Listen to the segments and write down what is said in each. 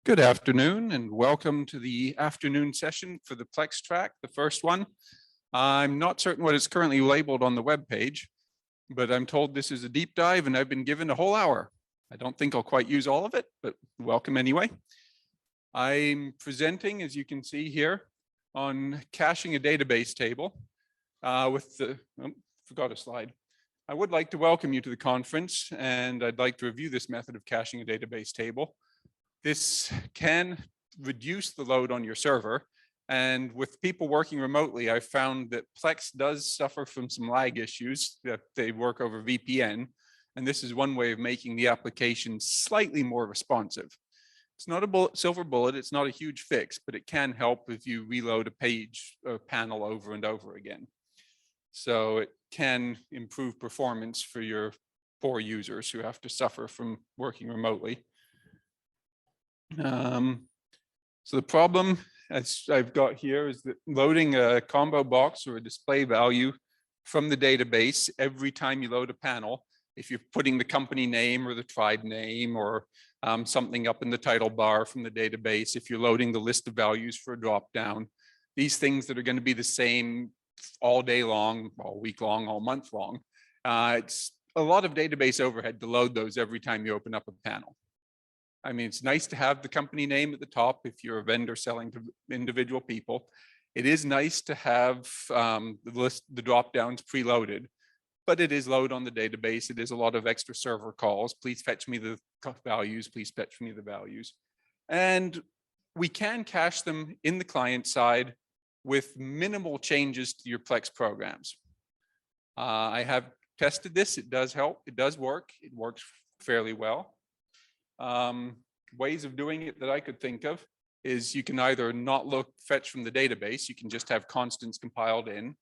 Good afternoon and welcome to the afternoon session for the Plex track, the first one. I'm not certain what is currently labeled on the web page, but I'm told this is a deep dive and I've been given a whole hour. I don't think I'll quite use all of it, but welcome anyway. I'm presenting, as you can see here, on caching a database table forgot a slide. I would like to welcome you to the conference, and I'd like to review this method of caching a database table. This can reduce the load on your server. And with people working remotely, I've found that Plex does suffer from some lag issues that they work over VPN. And this is one way of making the application slightly more responsive. It's not a silver bullet, it's not a huge fix, but it can help if you reload a page or panel over and over again. So it can improve performance for your poor users who have to suffer from working remotely. So the problem, as I've got here, is that loading a combo box or a display value from the database every time you load a panel, if you're putting the company name or the tribe name or something up in the title bar from the database, if you're loading the list of values for a dropdown, these things that are going to be the same all day long, all week long, all month long, it's a lot of database overhead to load those every time you open up a panel. I mean, it's nice to have the company name at the top if you're a vendor selling to individual people. It is nice to have the drop downs preloaded, but it is load on the database. It is a lot of extra server calls. Please fetch me the values. Please fetch me the values. And we can cache them in the client side with minimal changes to your Plex programs. I have tested this. It does help. It does work. It works fairly well. Ways of doing it that I could think of is you can either not fetch from the database, you can just have constants compiled in.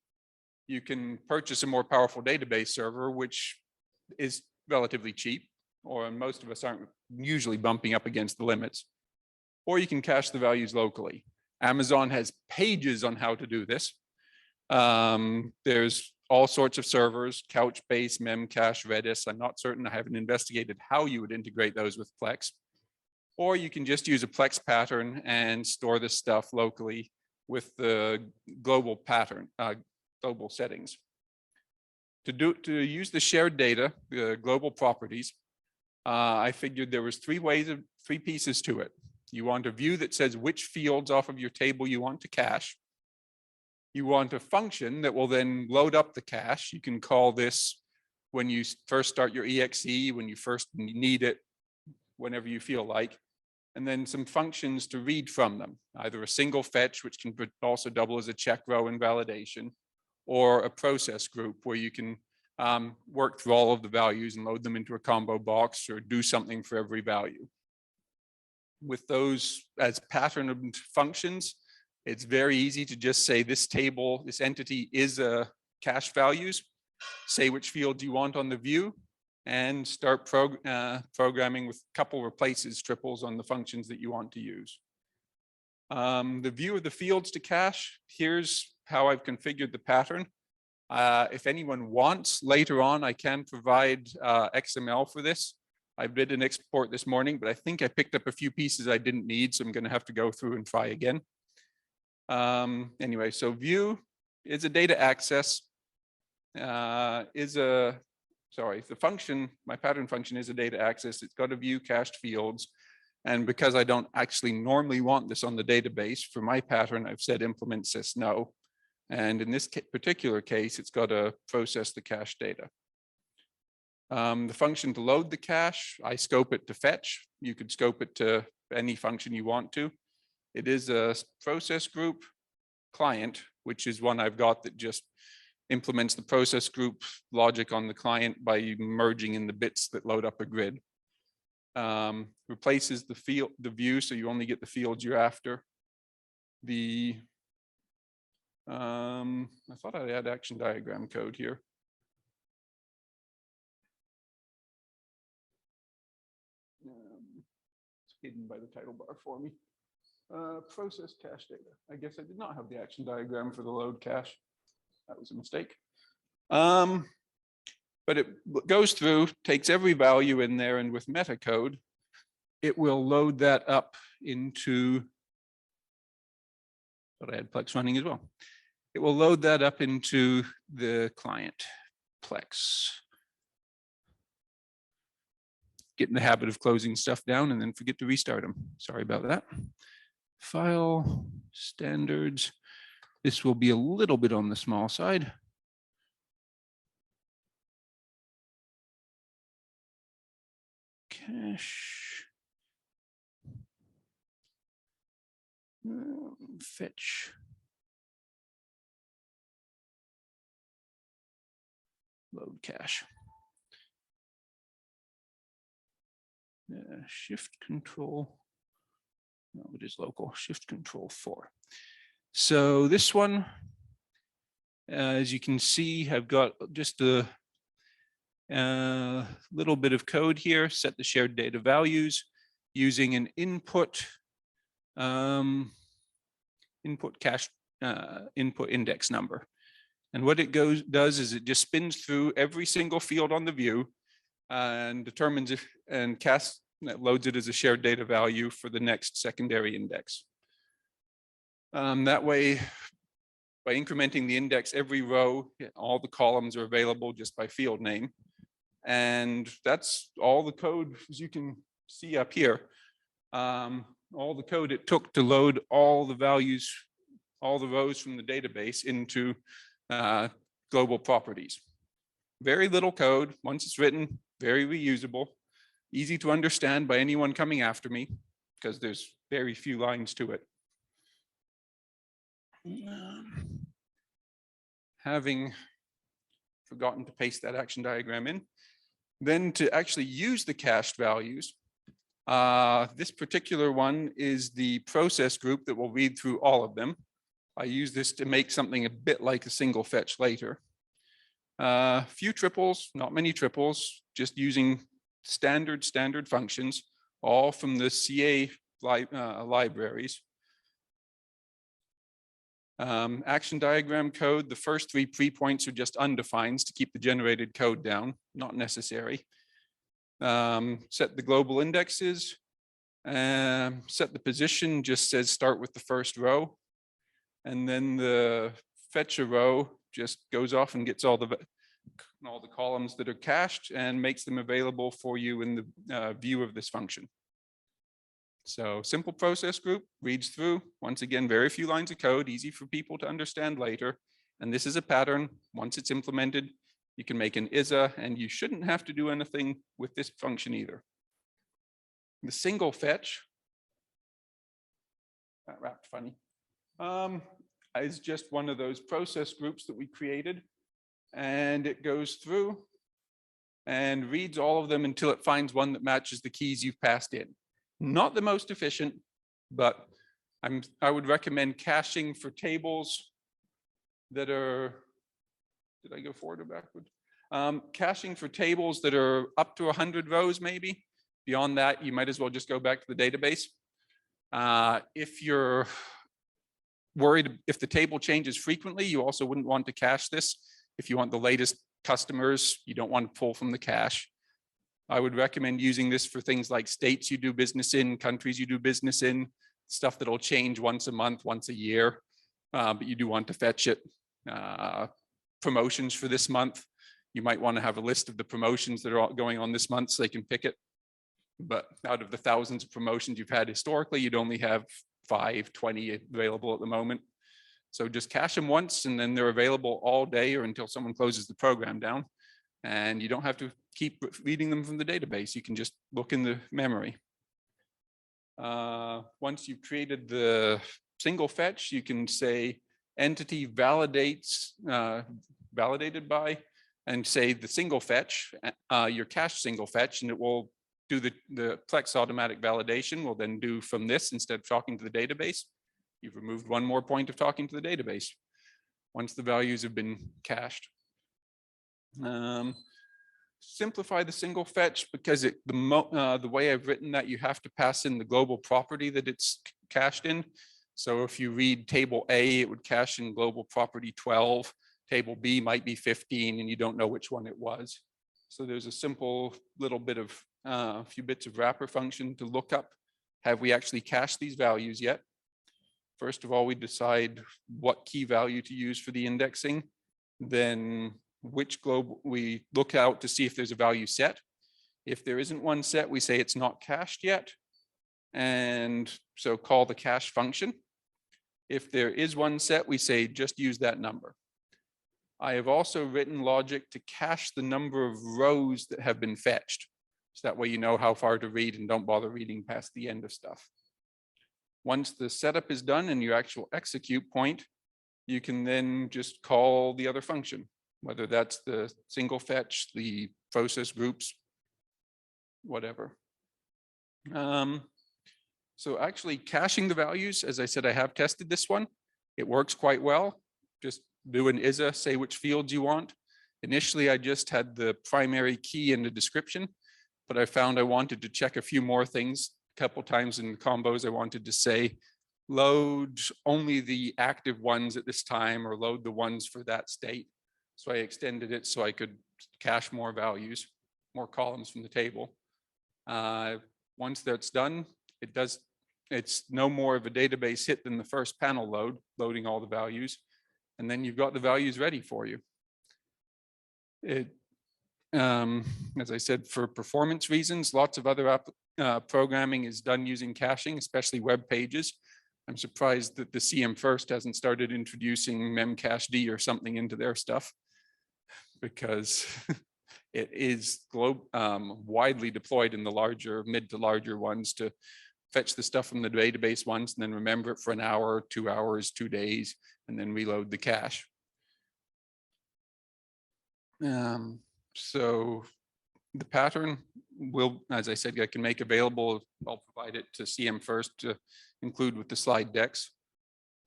You can purchase a more powerful database server, which is relatively cheap, or most of us aren't usually bumping up against the limits. Or you can cache the values locally. Amazon has pages on how to do this. There's all sorts of servers, Couchbase, Memcache, Redis. I'm not certain. I haven't investigated how you would integrate those with Plex. Or you can just use a Plex pattern and store this stuff locally with the global pattern, global settings. To use the SharedData, the global properties, I figured there was three pieces to it. You want a view that says which fields off of your table you want to cache. You want a function that will then load up the cache. You can call this when you first start your exe, when you first need it, whenever you feel like, and then some functions to read from them, either a single fetch, which can also double as a check row in validation, or a process group where you can work through all of the values and load them into a combo box or do something for every value. With those as patterned functions, it's very easy to just say this table, this entity is a cache values, say which fields you want on the view, and start programming with a couple replaces, triples on the functions that you want to use. The view of the fields to cache, here's how I've configured the pattern. If anyone wants, later on, I can provide XML for this. I did an export this morning, but I think I picked up a few pieces I didn't need, so I'm going to have to go through and try again. Anyway, so view is a data access, the function, my pattern function is a data access. It's got a view cached fields. And because I don't actually normally want this on the database, for my pattern, I've said implement sys no. And in this particular case, it's got to process the cache data. The function to load the cache, I scope it to fetch. You could scope it to any function you want to. It is a process group client, which is one I've got that just implements the process group logic on the client by merging in the bits that load up a grid. Replaces the view, so you only get the fields you're after. I thought I had action diagram code here. It's hidden by the title bar for me. Process cache data. I guess I did not have the action diagram for the load cache. That was a mistake. But it goes through, takes every value in there, and with metacode, it will load that up into, but I had Plex running as well. It will load that up into the client Plex. Get in the habit of closing stuff down and then forget to restart them. Sorry about that. File, standards. This will be a little bit on the small side. Cache. Fetch. Load cache. Shift control. No, it is local. Shift control 4. So this one, as you can see, I've got just a little bit of code here. Set the shared data values using an input cache input index number. And what it does is it just spins through every single field on the view and determines if loads it as a shared data value for the next secondary index. That way, by incrementing the index every row, all the columns are available just by field name. And that's all the code, as you can see up here. All the code it took to load all the values, all the rows from the database into global properties. Very little code. Once it's written, very reusable, easy to understand by anyone coming after me, because there's very few lines to it. Having forgotten to paste that action diagram in, then to actually use the cached values, this particular one is the process group that will read through all of them. I use this to make something a bit like a single fetch later. Few triples, not many triples, just using standard functions, all from the CA libraries. Action diagram code, the first 3 pre-points are just undefined to keep the generated code down, not necessary. Set the global indexes, set the position, just says start with the first row. And then the fetch a row just goes off and gets all the columns that are cached and makes them available for you in the view of this function. So simple process group, reads through. Once again, very few lines of code, easy for people to understand later. And this is a pattern. Once it's implemented, you can make an ISA, and you shouldn't have to do anything with this function either. The single fetch, that wrapped funny, is just one of those process groups that we created. And it goes through and reads all of them until it finds one that matches the keys you've passed in. Not the most efficient, but I would recommend caching for tables that are, did I go forward or backward? Caching for tables that are up to 100 rows maybe. Beyond that, you might as well just go back to the database. If you're worried if the table changes frequently, you also wouldn't want to cache this. If you want the latest customers, you don't want to pull from the cache. I would recommend using this for things like states you do business in, countries you do business in, stuff that'll change once a month, once a year, but you do want to fetch it. Promotions for this month, you might want to have a list of the promotions that are going on this month so they can pick it. But out of the thousands of promotions you've had historically, you'd only have 5, 20 available at the moment. So just cache them once and then they're available all day or until someone closes the program down. And you don't have to keep reading them from the database. You can just look in the memory. Once you've created the single fetch, you can say entity validates, validated by, and say the single fetch, your cache single fetch, and it will do the Plex automatic validation will then do from this instead of talking to the database. You've removed one more point of talking to the database once the values have been cached. Simplify the single fetch because the way I've written that, you have to pass in the global property that it's cached in. So if you read table A, it would cache in global property 12. Table B might be 15, and you don't know which one it was. So there's a simple little bit of a few bits of wrapper function to look up, have we actually cached these values yet? First of all, we decide what key value to use for the indexing, then which globe we look out to see if there's a value set. If there isn't one set, we say it's not cached yet, and so call the cache function. If there is one set, we say just use that number. I have also written logic to cache the number of rows that have been fetched. So that way you know how far to read and don't bother reading past the end of stuff. Once the setup is done and your actual execute point, you can then just call the other function, whether that's the single fetch, the process groups, whatever. So actually caching the values, as I said, I have tested this one. It works quite well. Just do an ISA, say which fields you want. Initially, I just had the primary key in the description, but I found I wanted to check a few more things. A couple times in combos, I wanted to say, load only the active ones at this time or load the ones for that state. So I extended it so I could cache more values, more columns from the table. Once that's done, it's no more of a database hit than the first panel load, loading all the values. And then you've got the values ready for you. As I said, for performance reasons, lots of other programming is done using caching, especially web pages. I'm surprised that the CM First hasn't started introducing memcached or something into their stuff, because it is widely deployed in the larger, mid to larger ones to fetch the stuff from the database once and then remember it for an hour, 2 hours, 2 days, and then reload the cache. So the pattern will, as I said, I can make available. I'll provide it to CM First to include with the slide decks.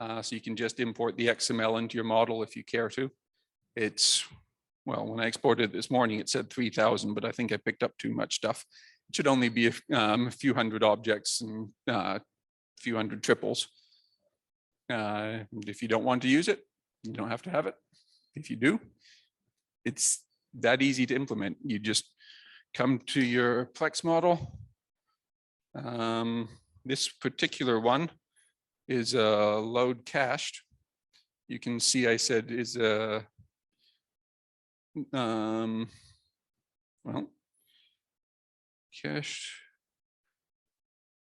So you can just import the XML into your model if you care to. It's, well, when I exported it this morning, it said 3,000, but I think I picked up too much stuff. It should only be a few hundred objects and a few hundred triples. If you don't want to use it, you don't have to have it. If you do, it's that easy to implement. You just come to your Plex model. This particular one is load cached. You can see I said is a well, cached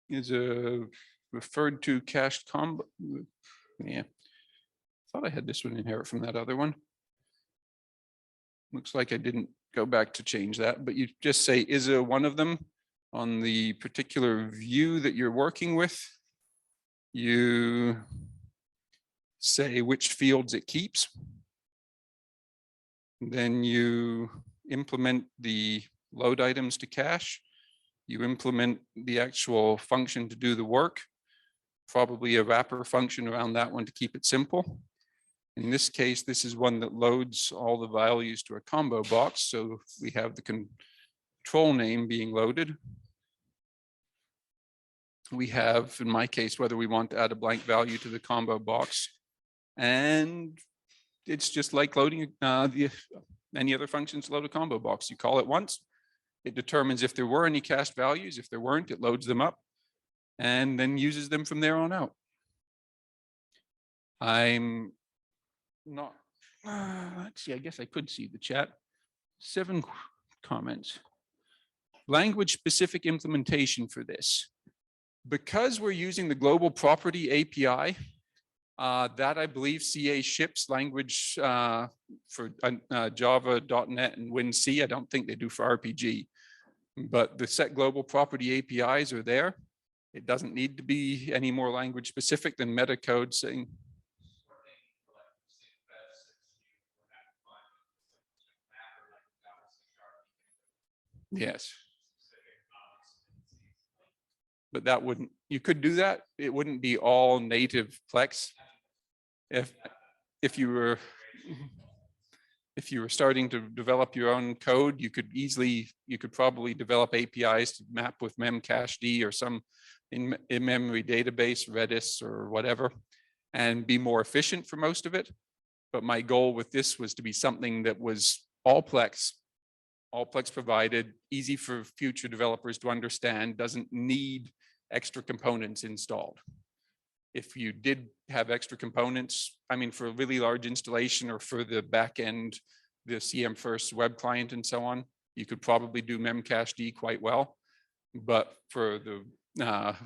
is a referred to cached combo. Yeah, thought I had this one inherit from that other one. Looks like I didn't go back to change that, but you just say is a one of them on the particular view that you're working with. You say which fields it keeps. Then you implement the load items to cache. You implement the actual function to do the work, probably a wrapper function around that one to keep it simple. In this case, this is one that loads all the values to a combo box. So we have the control name being loaded. We have, in my case, whether we want to add a blank value to the combo box. And it's just like loading any other functions load a combo box. You call it once, it determines if there were any cached values. If there weren't, it loads them up and then uses them from there on out. I'm not, let's see, I guess I could see the chat. 7 comments. Language specific implementation for this. Because we're using the global property API, that I believe CA ships language for Java, .NET, and WinC. I don't think they do for RPG, but the set global property APIs are there. It doesn't need to be any more language specific than meta code saying. Yes. But that wouldn't, you could do that. It wouldn't be all native Plex. If you were starting to develop your own code, you could probably develop APIs to map with memcached or some in-memory database, Redis or whatever, and be more efficient for most of it. But my goal with this was to be something that was all Plex, all Plex provided, easy for future developers to understand, doesn't need extra components installed. If you did have extra components, I mean, for a really large installation or for the back end, the CM first web client and so on, you could probably do memcached quite well. But for the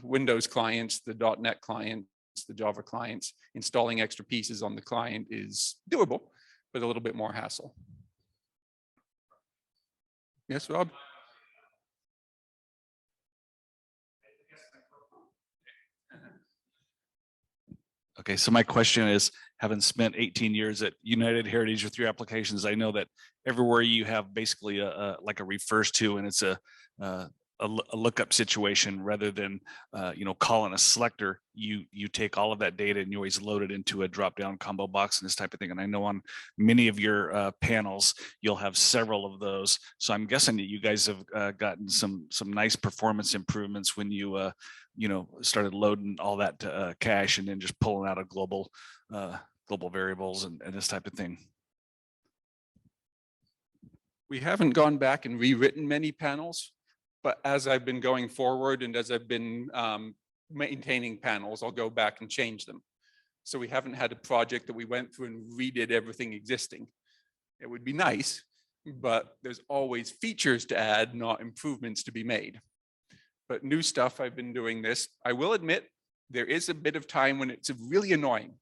Windows clients, the .NET clients, the Java clients, installing extra pieces on the client is doable, but a little bit more hassle. Yes, Rob? Okay, so my question is, having spent 18 years at United Heritage with your applications, I know that everywhere you have basically like a refers to, and it's a lookup situation rather than calling a selector. You take all of that data and you always load it into a drop-down combo box and this type of thing. And I know on many of your panels you'll have several of those. So I'm guessing that you guys have gotten some nice performance improvements when you started loading all that to cache and then just pulling out of global variables and this type of thing. We haven't gone back and rewritten many panels, but as I've been going forward and as I've been maintaining panels, I'll go back and change them. So we haven't had a project that we went through and redid everything existing. It would be nice, but there's always features to add, not improvements to be made. But new stuff, I've been doing this. I will admit, there is a bit of time when it's really annoying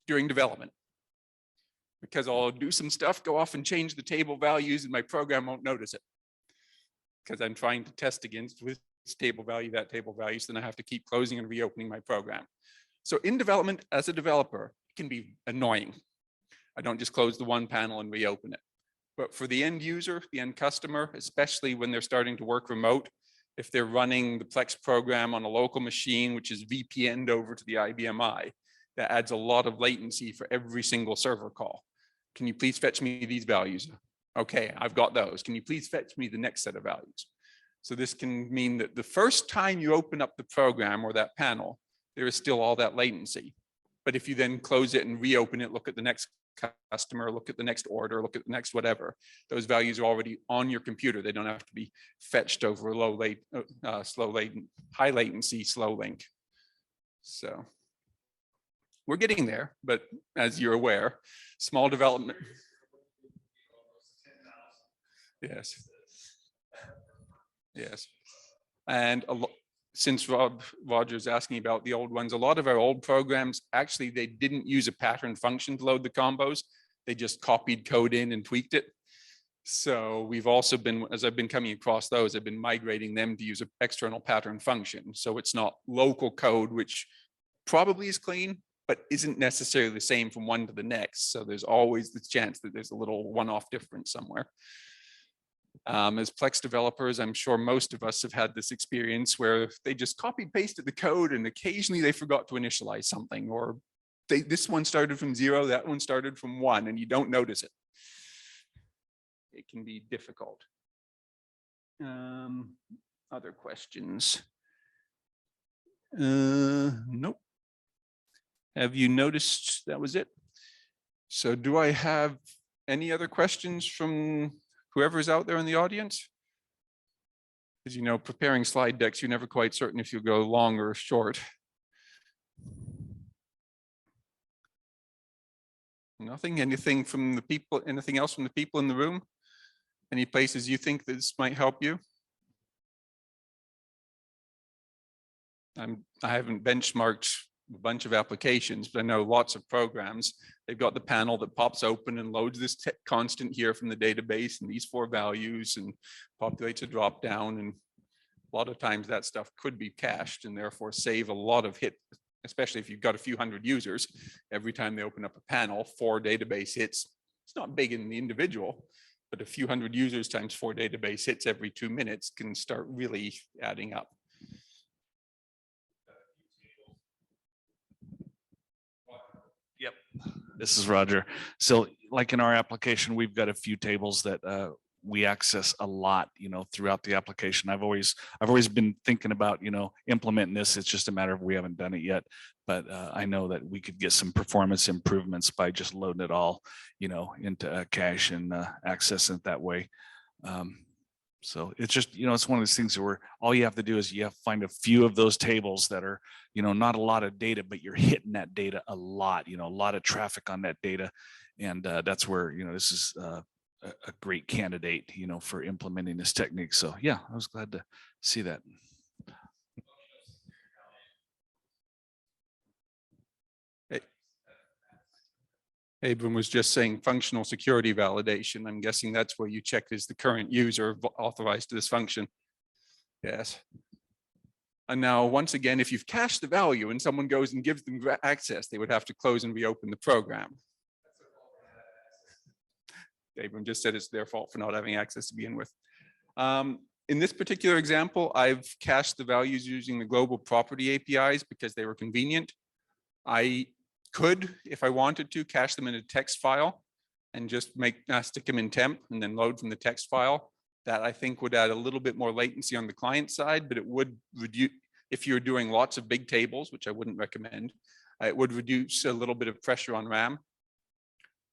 during development, because I'll do some stuff, go off and change the table values, and my program won't notice it, because I'm trying to test against this table value, that table value, so then I have to keep closing and reopening my program. So in development, as a developer, it can be annoying. I don't just close the one panel and reopen it. But for the end user, the end customer, especially when they're starting to work remote, if they're running the Plex program on a local machine, which is VPN'd over to the IBMI, that adds a lot of latency for every single server call. Can you please fetch me these values? Okay, I've got those. Can you please fetch me the next set of values? So this can mean that the first time you open up the program or that panel, there is still all that latency. But if you then close it and reopen it, look at the next customer, look at the next order, look at the next whatever, those values are already on your computer. They don't have to be fetched over a high latency slow link. So we're getting there, but as you're aware, small development. Yes. Yes. And since Roger's asking about the old ones, a lot of our old programs, actually, they didn't use a pattern function to load the combos. They just copied code in and tweaked it. So we've also been, as I've been coming across those, I've been migrating them to use an external pattern function. So it's not local code, which probably is clean, but isn't necessarily the same from one to the next. So there's always the chance that there's a little one-off difference somewhere. As Plex developers, I'm sure most of us have had this experience where they just copied pasted the code and occasionally they forgot to initialize something, or this one started from 0, that one started from 1, and you don't notice it. It can be difficult. Other questions? Nope. Have you noticed that was it? So do I have any other questions from whoever's out there in the audience? As you know, preparing slide decks, you're never quite certain if you'll go long or short. Nothing? Anything from the people, anything else from the people in the room? Any places you think this might help you? I haven't benchmarked a bunch of applications, but I know lots of programs. They've got the panel that pops open and loads this constant here from the database and these 4 values and populates a drop down. And a lot of times that stuff could be cached and therefore save a lot of hit, especially if you've got a few hundred users. Every time they open up a panel, 4 database hits. It's not big in the individual, but a few hundred users times 4 database hits every 2 minutes can start really adding up. Yep, this is Roger. So like in our application, we've got a few tables that we access a lot, throughout the application. I've always been thinking about, implementing this. It's just a matter of we haven't done it yet. But I know that we could get some performance improvements by just loading it all, into cache and accessing it that way. So it's just, it's one of those things where all you have to do is you have to find a few of those tables that are, not a lot of data, but you're hitting that data a lot, a lot of traffic on that data. And that's where, this is a great candidate, for implementing this technique. So yeah, I was glad to see that. Abram was just saying functional security validation. I'm guessing that's where you check is the current user authorized to this function. Yes. And now, once again, if you've cached the value and someone goes and gives them access, they would have to close and reopen the program. Abram just said it's their fault for not having access to begin with. In this particular example, I've cached the values using the global property APIs because they were convenient. I could, if I wanted to, cache them in a text file and just stick them in temp and then load from the text file. That I think would add a little bit more latency on the client side, but it would reduce, if you're doing lots of big tables, which I wouldn't recommend, it would reduce a little bit of pressure on RAM.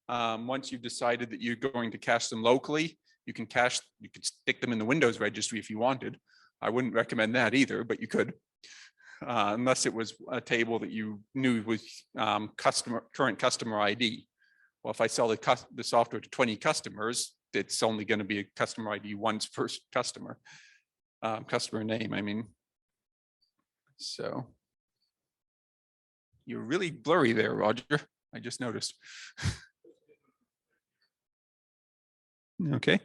Once you've decided that you're going to cache them locally, you could stick them in the Windows registry if you wanted. I wouldn't recommend that either, but you could. Unless it was a table that you knew was current customer ID. Well, if I sell the software to 20 customers, it's only going to be a customer ID once per customer, customer name, I mean. So you're really blurry there, Roger. I just noticed. Okay.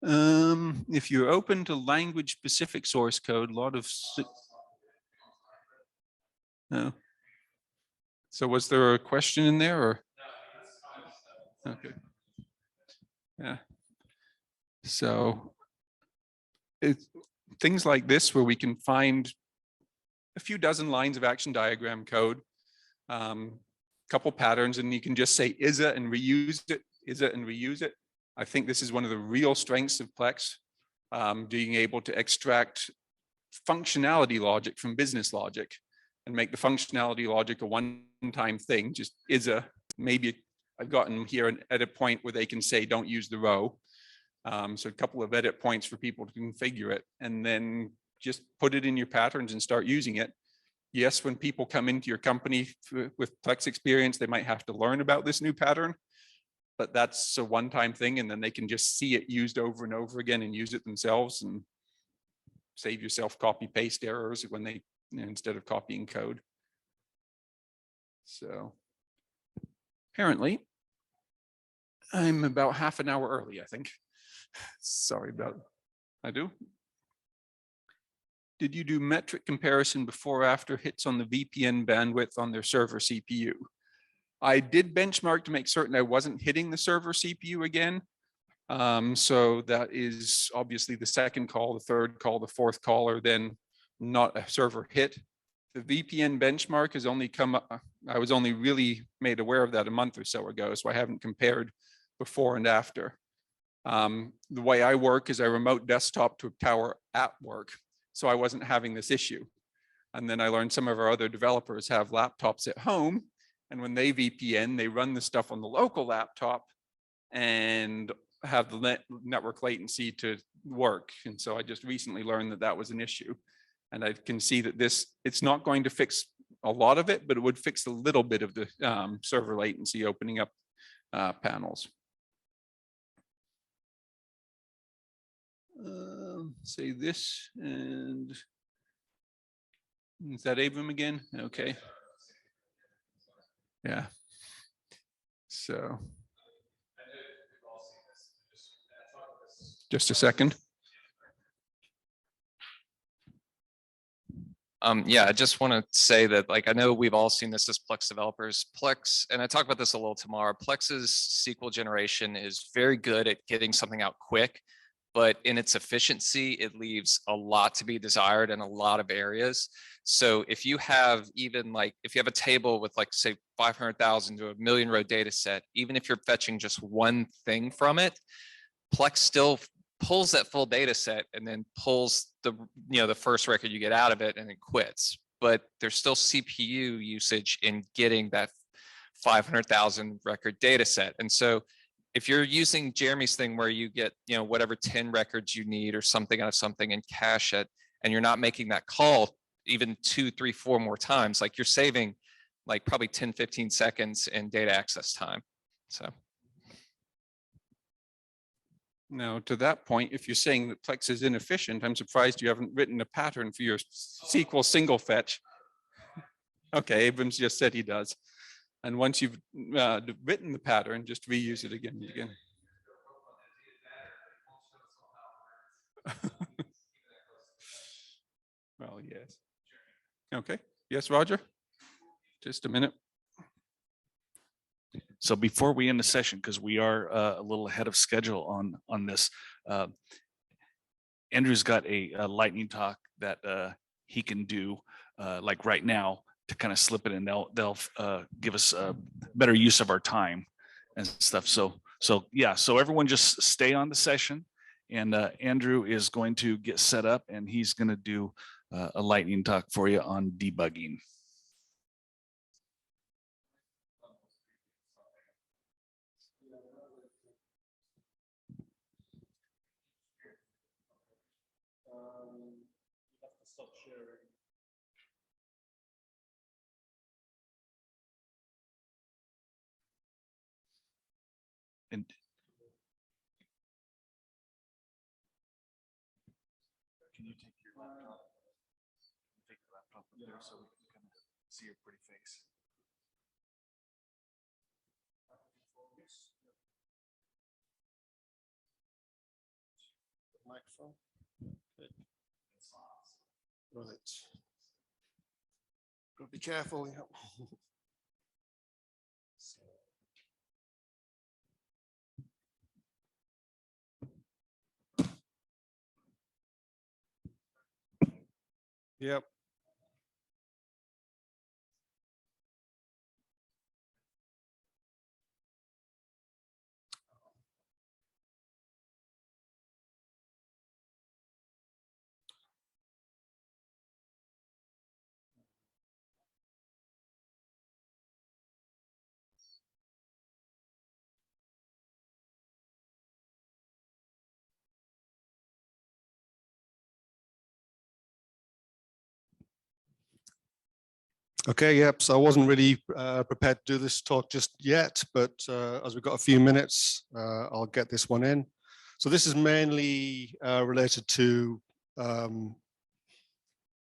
If you're open to language specific source code, a lot of no. So was there a question in there or? Okay. Yeah. So it's things like this where we can find a few dozen lines of action diagram code, couple patterns, and you can just say is it and reuse it, is it and reuse it. I think this is one of the real strengths of Plex, being able to extract functionality logic from business logic and make the functionality logic a one-time thing. Just is a, maybe I've gotten here an edit point where they can say don't use the row. So a couple of edit points for people to configure it, and then just put it in your patterns and start using it. Yes, when people come into your company with Plex experience, they might have to learn about this new pattern, but that's a one-time thing, and then they can just see it used over and over again and use it themselves and save yourself copy-paste errors when they, instead of copying code. So apparently I'm about half an hour early, I think. Sorry about, I do. Did you do metric comparison before or after hits on the VPN bandwidth on their server CPU? I did benchmark to make certain I wasn't hitting the server CPU again. So that is obviously the second call, the third call, the fourth call, or then not a server hit. The VPN benchmark has only come up, I was only really made aware of that a month or so ago, so I haven't compared before and after. The way I work is I remote desktop to a tower at work, so I wasn't having this issue. And then I learned some of our other developers have laptops at home, and when they VPN, they run the stuff on the local laptop and have the network latency to work. And so I just recently learned that that was an issue. And I can see that this, it's not going to fix a lot of it, but it would fix a little bit of the server latency opening up panels. Say this, and is that Abram again? Okay. Yeah. So just a second. Yeah, I just want to say that, like, I know we've all seen this as Plex developers. Plex, and I talk about this a little tomorrow, Plex's SQL generation is very good at getting something out quick, but in its efficiency, it leaves a lot to be desired in a lot of areas. So if you have even like, if you have a table with like, say, 500,000 to a million row data set, even if you're fetching just one thing from it, Plex still pulls that full data set and then pulls the, the first record you get out of it and it quits. But there's still CPU usage in getting that 500,000 record data set. And so if you're using Jeremy's thing where you get, you know, whatever 10 records you need or something out of something and cache it, and you're not making that call even 2, 3, 4 more times, like you're saving like probably 10, 15 seconds in data access time. So. Now, to that point, if you're saying that Plex is inefficient, I'm surprised you haven't written a pattern for your SQL single fetch. Okay, Abrams just said he does. And once you've written the pattern, just reuse it again and again. Well, yes. Okay. Yes, Roger? Just a minute. So before we end the session, because we are a little ahead of schedule on this, Andrew's got a lightning talk that he can do like right now to kind of slip it in. They'll give us a better use of our time and stuff. So yeah, so everyone just stay on the session, and Andrew is going to get set up, and he's going to do a lightning talk for you on debugging. And can you take your laptop? Take the laptop up there so we can kind of see your pretty face. Microphone. Good. Right. Got to be careful. Yeah. Yep. Okay, yep. So I wasn't really prepared to do this talk just yet, but as we've got a few minutes, I'll get this one in. So this is mainly related to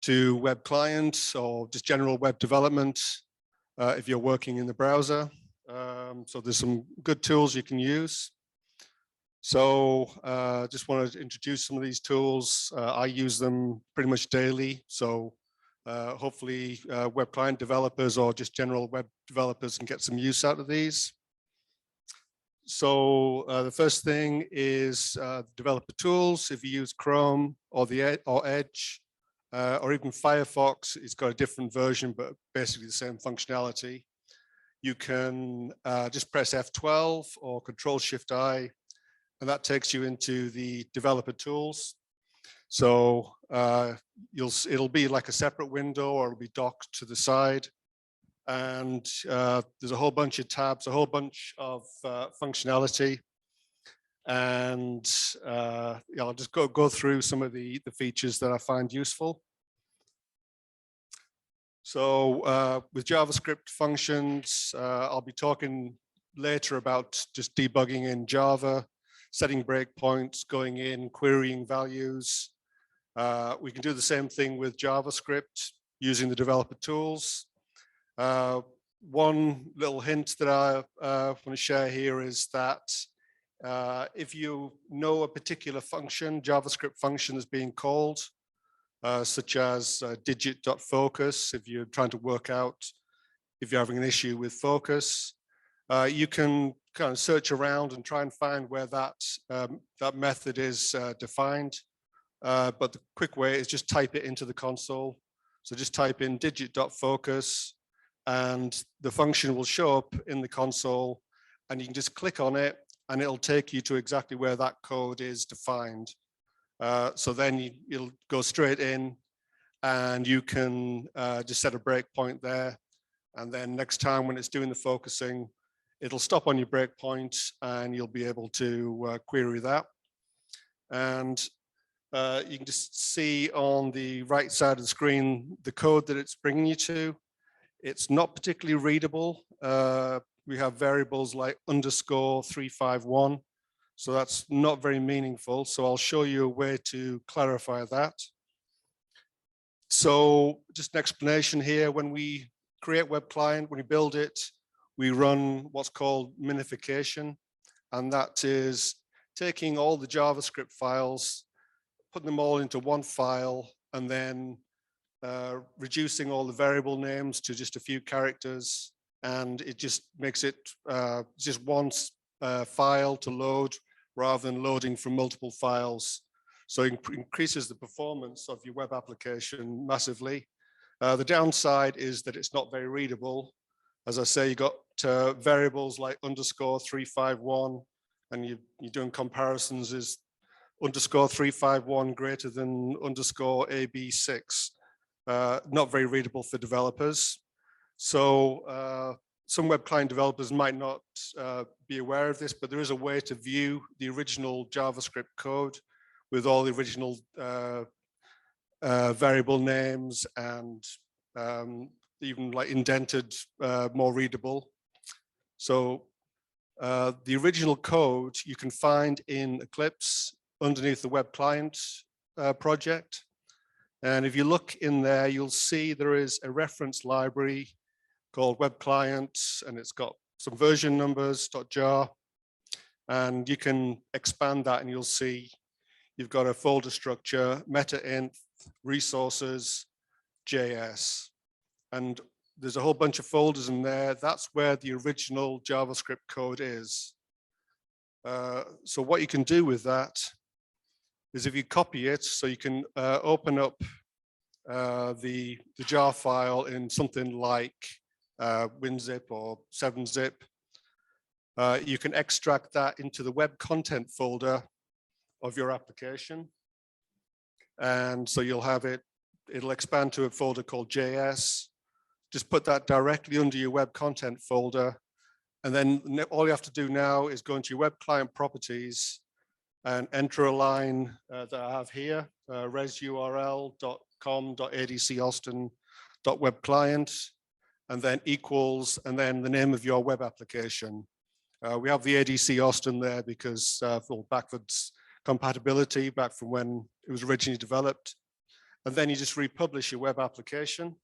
web clients or just general web development if you're working in the browser. So there's some good tools you can use. So just wanted to introduce some of these tools. I use them pretty much daily. So hopefully web client developers or just general web developers can get some use out of these. So the first thing is developer tools. If you use Chrome or Edge or even Firefox, it's got a different version, but basically the same functionality. You can just press F12 or Control-Shift-I, and that takes you into the developer tools. So it'll be like a separate window, or it'll be docked to the side. And there's a whole bunch of tabs, a whole bunch of functionality. And yeah, I'll just go through some of the features that I find useful. So with JavaScript functions, I'll be talking later about just debugging in Java, setting breakpoints, going in, querying values. We can do the same thing with JavaScript using the developer tools. One little hint that I want to share here is that if you know a particular function, JavaScript function is being called, such as digit.focus, if you're trying to work out if you're having an issue with focus, you can kind of search around and try and find where that method is defined. But the quick way is just type it into the console. So just type in digit.focus, and the function will show up in the console, and you can just click on it, and it'll take you to exactly where that code is defined. So then it'll go straight in, and you can just set a breakpoint there. And then next time when it's doing the focusing, it'll stop on your breakpoint and you'll be able to query that. And you can just see on the right side of the screen the code that it's bringing you to. It's not particularly readable. We have variables like _351, so that's not very meaningful. So I'll show you a way to clarify that. So just an explanation here. When we create web client, when we build it, we run what's called minification, and that is taking all the JavaScript files, putting them all into one file, and then reducing all the variable names to just a few characters, and it just makes it just one file to load rather than loading from multiple files. So it increases the performance of your web application massively. The downside is that it's not very readable. As I say, you got variables like _351, and you're doing comparisons is _351 greater than _AB6. Not very readable for developers. So some web client developers might not be aware of this, but there is a way to view the original JavaScript code with all the original variable names and even like indented, more readable. So the original code you can find in Eclipse underneath the web client project. And if you look in there, you'll see there is a reference library called web client, and it's got some version numbers, .jar, and you can expand that and you'll see you've got a folder structure, meta-inf, resources, JS. And there's a whole bunch of folders in there. That's where the original JavaScript code is. So what you can do with that is if you copy it, so you can open up the jar file in something like WinZip or 7-zip. You can extract that into the web content folder of your application. And so you'll have it, it'll expand to a folder called JS. Just put that directly under your web content folder. And then all you have to do now is go into your web client properties and enter a line that I have here, resurl.com.adcaustin.webclient, and then equals, and then the name of your web application. We have the ADC Austin there because for backwards compatibility back from when it was originally developed. And then you just republish your web application.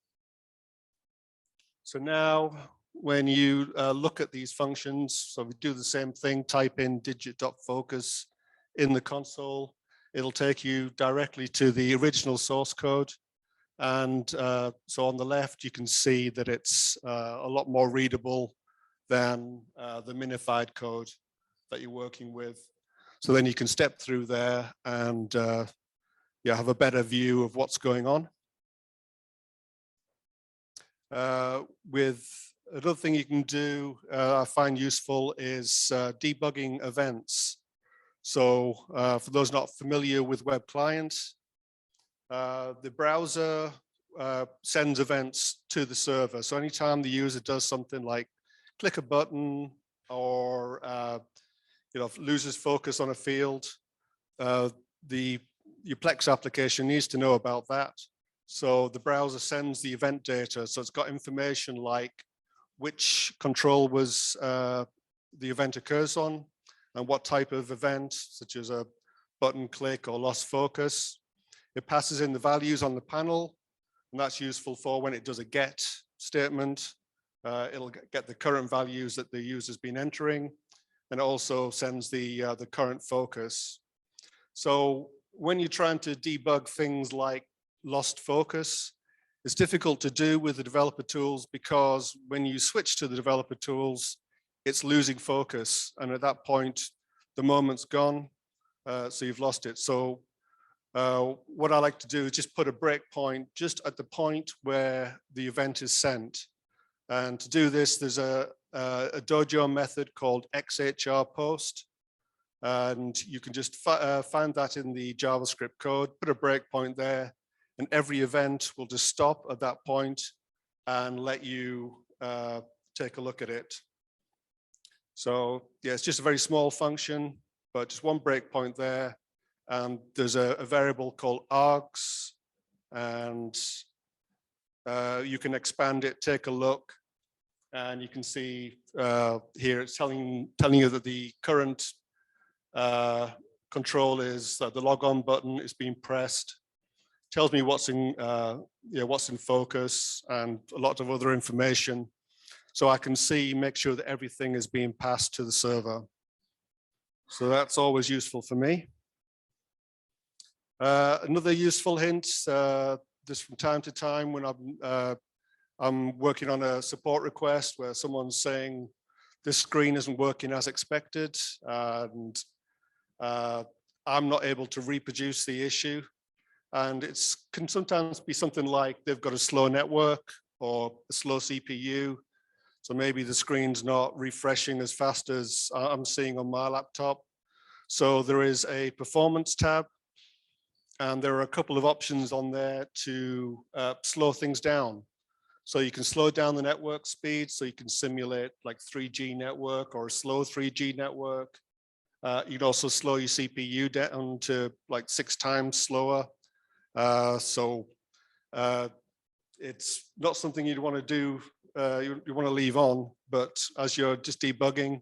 So now when you look at these functions, so we do the same thing, type in digit.focus in the console, it'll take you directly to the original source code. And so on the left, you can see that it's a lot more readable than the minified code that you're working with. So then you can step through there and yeah, have a better view of what's going on. With another thing you can do, I find useful is debugging events. So for those not familiar with web clients, the browser sends events to the server. So anytime the user does something like click a button or loses focus on a field, your Plex application needs to know about that. So the browser sends the event data. So it's got information like which control was the event occurs on and what type of event, such as a button click or lost focus. It passes in the values on the panel, and that's useful for when it does a get statement. It'll get the current values that the user's been entering, and it also sends the current focus. So when you're trying to debug things like lost focus, it's difficult to do with the developer tools because when you switch to the developer tools, it's losing focus. And at that point, the moment's gone, so you've lost it. So what I like to do is just put a breakpoint just at the point where the event is sent. And to do this, there's a Dojo method called xhrpost. And you can just find that in the JavaScript code, put a breakpoint there, and every event will just stop at that point and let you take a look at it. So yeah, it's just a very small function, but just one breakpoint there. And there's a variable called args, and you can expand it, take a look, and you can see here it's telling you that the current control is that the log on button is being pressed. Tells me what's in what's in focus and a lot of other information, so I can make sure that everything is being passed to the server. So that's always useful for me. Another useful hint, just from time to time when I'm working on a support request where someone's saying this screen isn't working as expected, and I'm not able to reproduce the issue. And it can sometimes be something like they've got a slow network or a slow CPU. So maybe the screen's not refreshing as fast as I'm seeing on my laptop. So there is a performance tab, and there are a couple of options on there to slow things down. So you can slow down the network speed, so you can simulate like 3G network or a slow 3G network. You can also slow your CPU down to like 6 times slower. It's not something you'd want to do, you want to leave on, but as you're just debugging,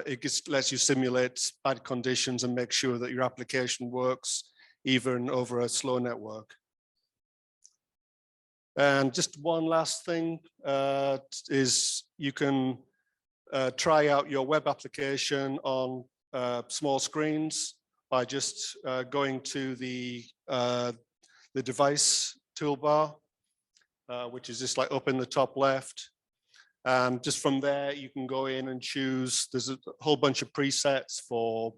it just lets you simulate bad conditions and make sure that your application works even over a slow network. And just one last thing is you can try out your web application on small screens by just going to the device toolbar, which is just like up in the top left. And just from there, you can go in and choose, there's a whole bunch of presets for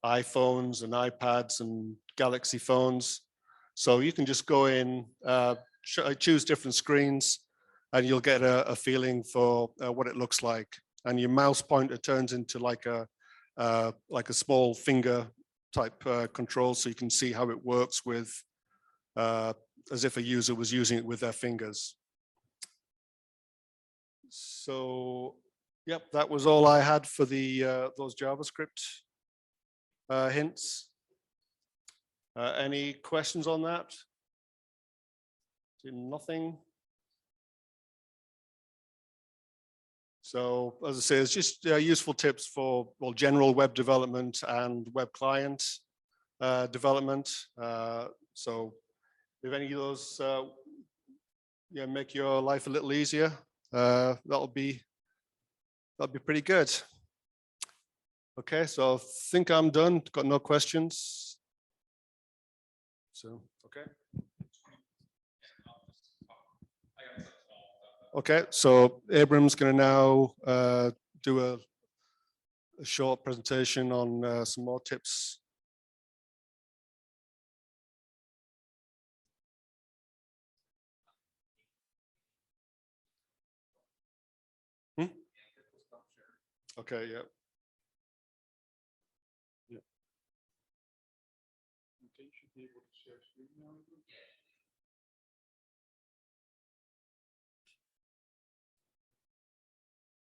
iPhones and iPads and Galaxy phones. So you can just go in, choose different screens, and you'll get a feeling for what it looks like. And your mouse pointer turns into like a small finger type control, so you can see how it works with, as if a user was using it with their fingers. So, yep, that was all I had for those JavaScript hints. Any questions on that? Nothing. So, as I say, it's just useful tips for general web development and web client development. So, if any of those make your life a little easier, that'll be pretty good. Okay, so I think I'm done. Got no questions. So, okay. Okay, so Abram's going to now do a short presentation on some more tips. Okay, yeah. Yeah. Okay, you should be able to share screen now.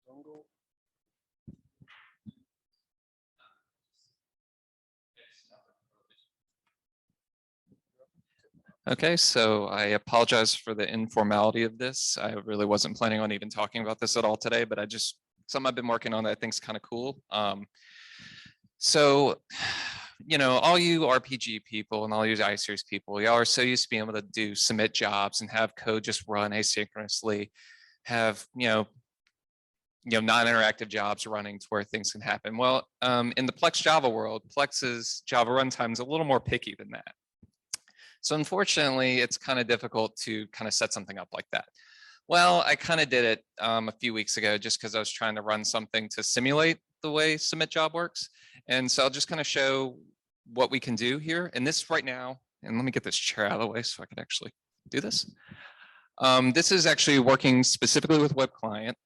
Dongle. Okay, so I apologize for the informality of this. I really wasn't planning on even talking about this at all today, but something I've been working on that I think is kind of cool. So, all you RPG people and all you iSeries people, y'all are so used to being able to submit jobs and have code just run asynchronously, have, non-interactive jobs running to where things can happen. Well, in the Plex Java world, Plex's Java runtime is a little more picky than that. So unfortunately, it's kind of difficult to kind of set something up like that. Well, I kind of did it a few weeks ago just because I was trying to run something to simulate the way submit job works. And so I'll just kind of show what we can do here. And this right now, and let me get this chair out of the way so I can actually do this. This is actually working specifically with web client,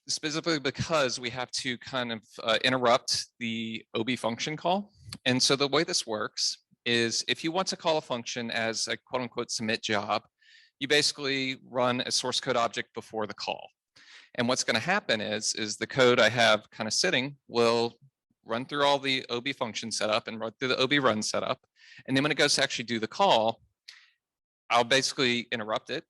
specifically because we have to kind of interrupt the OB function call. And so the way this works is if you want to call a function as a quote unquote submit job, you basically run a source code object before the call. And what's going to happen is the code I have kind of sitting will run through all the OB function setup and run through the OB run setup. And then when it goes to actually do the call, I'll basically interrupt it,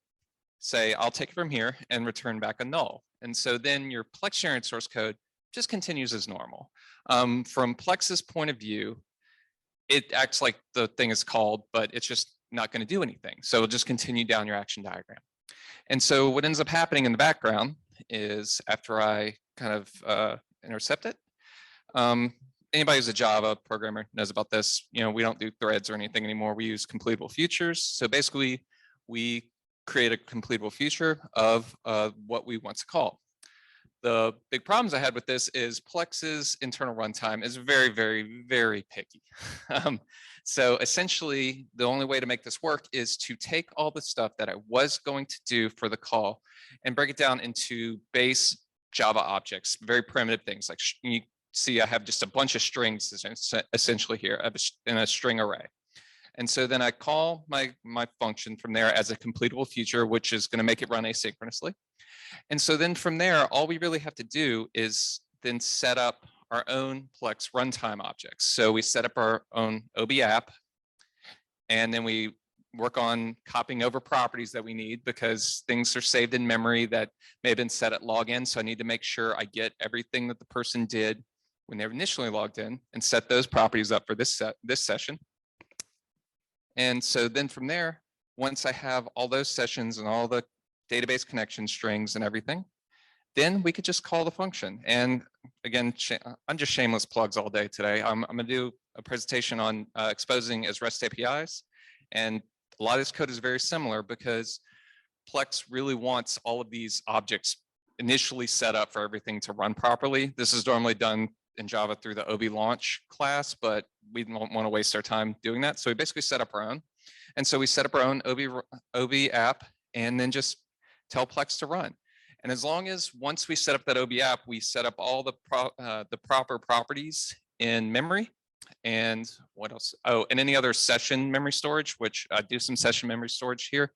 say, I'll take it from here and return back a null. And so then your Plex sharing source code just continues as normal. From Plex's point of view, it acts like the thing is called, but it's just not going to do anything. So it'll just continue down your action diagram. And so what ends up happening in the background is after I kind of intercept it, anybody who's a Java programmer knows about this. You know, we don't do threads or anything anymore. We use completable futures. So basically, we create a completable future of what we want to call. The big problems I had with this is Plex's internal runtime is very, very, very picky. So essentially, the only way to make this work is to take all the stuff that I was going to do for the call and break it down into base Java objects, very primitive things. Like you see, I have just a bunch of strings essentially here in a string array. And so then I call my function from there as a completable future, which is going to make it run asynchronously. And so then from there, all we really have to do is then set up our own Plex runtime objects. So we set up our own OB app, and then we work on copying over properties that we need because things are saved in memory that may have been set at login. So I need to make sure I get everything that the person did when they were initially logged in and set those properties up for this session. And so then from there, once I have all those sessions and all the database connection strings and everything, then we could just call the function. And again, I'm just shameless plugs all day today. I'm going to do a presentation on exposing as REST APIs. And a lot of this code is very similar because Plex really wants all of these objects initially set up for everything to run properly. This is normally done in Java through the OB launch class, but we don't want to waste our time doing that. So we basically set up our own. And so we set up our own OB app and then just tell Plex to run. And as long as once we set up that OB app, we set up all the proper properties in memory and what else? Oh, and any other session memory storage, which I do some session memory storage here.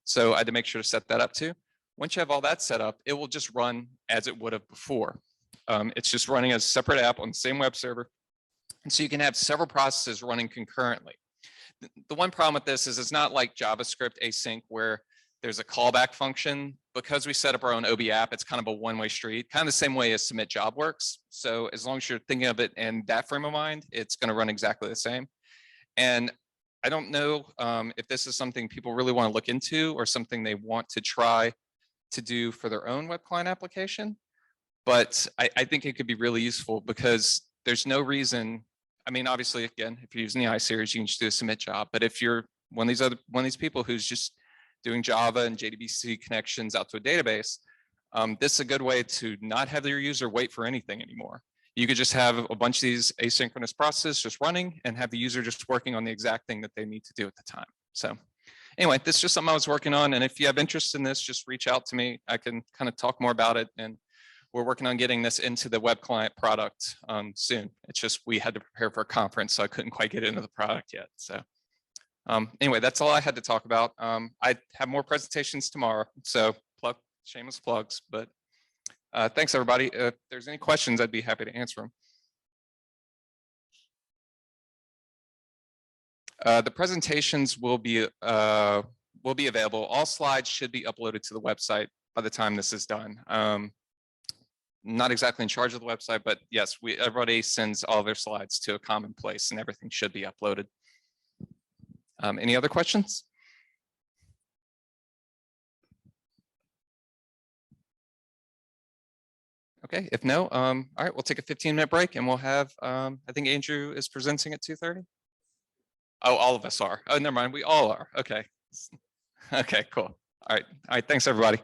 So I had to make sure to set that up too. Once you have all that set up, it will just run as it would have before. It's just running as a separate app on the same web server. And so you can have several processes running concurrently. The one problem with this is it's not like JavaScript async where there's a callback function. Because we set up our own OB app, it's kind of a one-way street, kind of the same way as submit job works. So as long as you're thinking of it in that frame of mind, it's going to run exactly the same. And I don't know if this is something people really want to look into or something they want to try to do for their own web client application. But I think it could be really useful because there's no reason. I mean, obviously, again, if you're using the iSeries, you can just do a submit job. But if you're one of these people who's just doing Java and JDBC connections out to a database, this is a good way to not have your user wait for anything anymore. You could just have a bunch of these asynchronous processes just running and have the user just working on the exact thing that they need to do at the time. So anyway, this is just something I was working on. And if you have interest in this, just reach out to me. I can kind of talk more about it. And we're working on getting this into the web client product soon. It's just we had to prepare for a conference, so I couldn't quite get into the product yet. So anyway, that's all I had to talk about. I have more presentations tomorrow, so shameless plugs. But thanks, everybody. If there's any questions, I'd be happy to answer them. The presentations will be available. All slides should be uploaded to the website by the time this is done. Not exactly in charge of the website, but yes, everybody sends all their slides to a common place, and everything should be uploaded. Any other questions? Okay, if no, all right, we'll take a 15-minute break and we'll have, I think Andrew is presenting at 2:30. Oh, all of us are. Oh, never mind, we all are. Okay. Okay, cool. All right, thanks everybody.